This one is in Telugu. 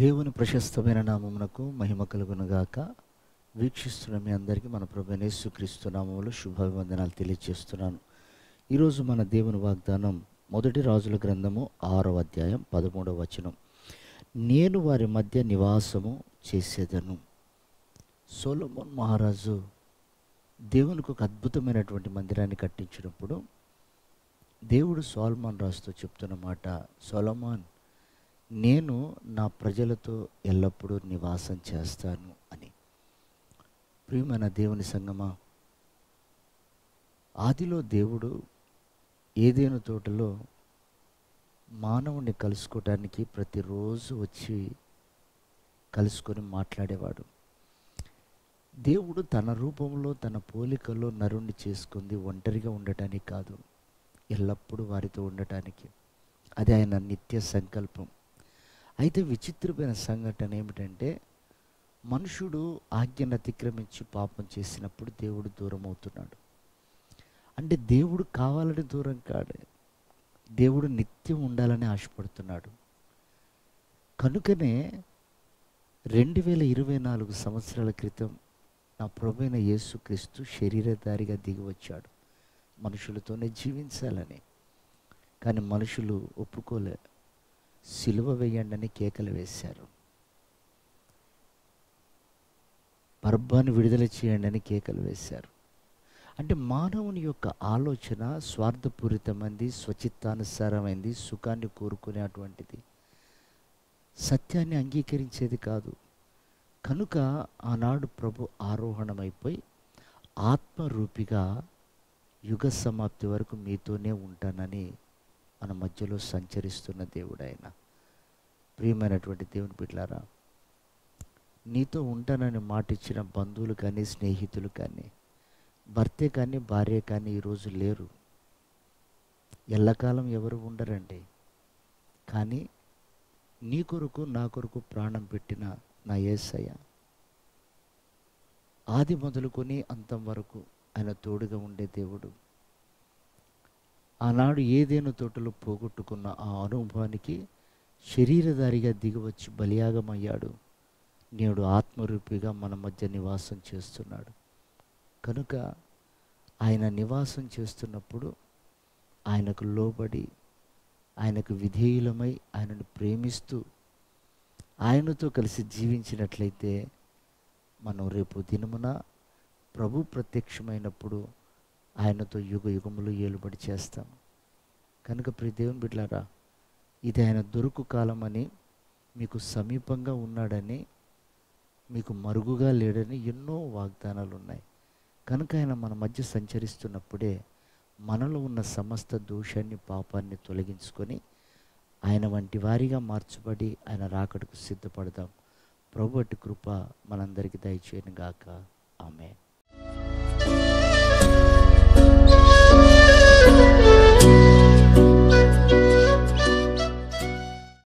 దేవుని ప్రశస్తమైన నామమునకు మహిమ కలుగునుగాక. వీక్షిస్తున్న మీ అందరికీ మన ప్రభువైన యేసుక్రీస్తు నామములో శుభాభివందనాలు తెలియజేస్తున్నాను. ఈరోజు మన దేవుని వాగ్దానం మొదటి రాజుల గ్రంథము 6వ అధ్యాయం 13వ వచనం. నేను వారి మధ్య నివాసము చేసేదను. సొలొమోన్ మహారాజు దేవునికి ఒక అద్భుతమైనటువంటి మందిరాన్ని కట్టించినప్పుడు దేవుడు సొలొమోన్ రాజుతో చెప్తున్న మాట, సొలొమోన్, నేను నా ప్రజలతో ఎల్లప్పుడూ నివాసం చేస్తాను అని. ప్రియమైన దేవుని సంగమా, ఆదిలో దేవుడు ఏదెను తోటలో మానవుని కలుసుకోవటానికి ప్రతిరోజు వచ్చి కలుసుకొని మాట్లాడేవాడు. దేవుడు తన రూపంలో తన పోలికలో నరుణ్ణి చేసుకుంది ఒంటరిగా ఉండటానికి కాదు, ఎల్లప్పుడూ వారితో ఉండటానికి. అది ఆయన నిత్య సంకల్పం. అయితే విచిత్రమైన సంఘటన ఏమిటంటే, మనుషుడు ఆజ్ఞను అతిక్రమించి పాపం చేసినప్పుడు దేవుడు దూరం అవుతున్నాడు. అంటే దేవుడు కావాలని దూరం కాడు, దేవుడు నిత్యం ఉండాలని ఆశపడుతున్నాడు. కనుకనే 2024 సంవత్సరాల క్రితం నా ప్రభువైన యేసుక్రీస్తు శరీరధారిగా దిగి వచ్చాడు మనుషులతోనే జీవించాలని. కానీ మనుషులు ఒప్పుకోలే. సిలువ వేయండి అని కేకలు వేశారు. బరబ్బను విడుదల చేయండి అని కేకలు వేశారు. అంటే మానవుని యొక్క ఆలోచన స్వార్థపూరితమైంది, స్వచిత్తానుసారమైంది, సుఖాన్ని కోరుకునేటువంటిది, సత్యాన్ని అంగీకరించేది కాదు. కనుక ఆనాడు ప్రభు ఆరోహణమైపోయి ఆత్మరూపిగా యుగ సమాప్తి వరకు మీతోనే ఉంటానని మన మధ్యలో సంచరిస్తున్న దేవుడు ఆయన. ప్రియమైనటువంటి దేవుని బిడ్డలారా, నీతో ఉంటానని మాట ఇచ్చిన బంధువులు కానీ, స్నేహితులు కానీ, భర్తే కానీ, భార్య కానీ ఈరోజు లేరు. ఎల్లకాలం ఎవరు ఉండరండి. కానీ నీ కొరకు నా కొరకు ప్రాణం పెట్టిన నా యేసయ్య ఆది మొదలుకొని అంతం వరకు ఆయన తోడుగా ఉండే దేవుడు. ఆనాడు ఏదేను తోటలో పోగొట్టుకున్న ఆ అనుభవానికి శరీరధారిగా దిగివచ్చి బలియాగమయ్యాడు. నేడు ఆత్మరూపిగా మన మధ్య నివాసం చేస్తున్నాడు. కనుక ఆయన నివాసం చేస్తున్నప్పుడు ఆయనకు లోబడి, ఆయనకు విధేయులమై, ఆయనను ప్రేమిస్తూ ఆయనతో కలిసి జీవించినట్లయితే మనం రేపు దినమున ప్రభు ప్రత్యక్షమైనప్పుడు ఆయనతో యుగ యుగములు ఏలుబడి చేస్తాం. కనుక ప్రియ దేవుని బిడ్డలారా, ఇది ఆయన దొరుకు కాలమని, మీకు సమీపంగా ఉన్నాడని, మీకు మరుగుగా లేడని ఎన్నో వాగ్దానాలు ఉన్నాయి. కనుక ఆయన మన మధ్య సంచరిస్తున్నప్పుడే మనలో ఉన్న సమస్త దోషాన్ని, పాపాన్ని తొలగించుకొని ఆయన వంటి వారిగా మార్చబడి ఆయన రాకడకు సిద్ధపడదాం. ప్రభు అట్టి కృప మనందరికీ దయచేయను గాక. ఆమేన్.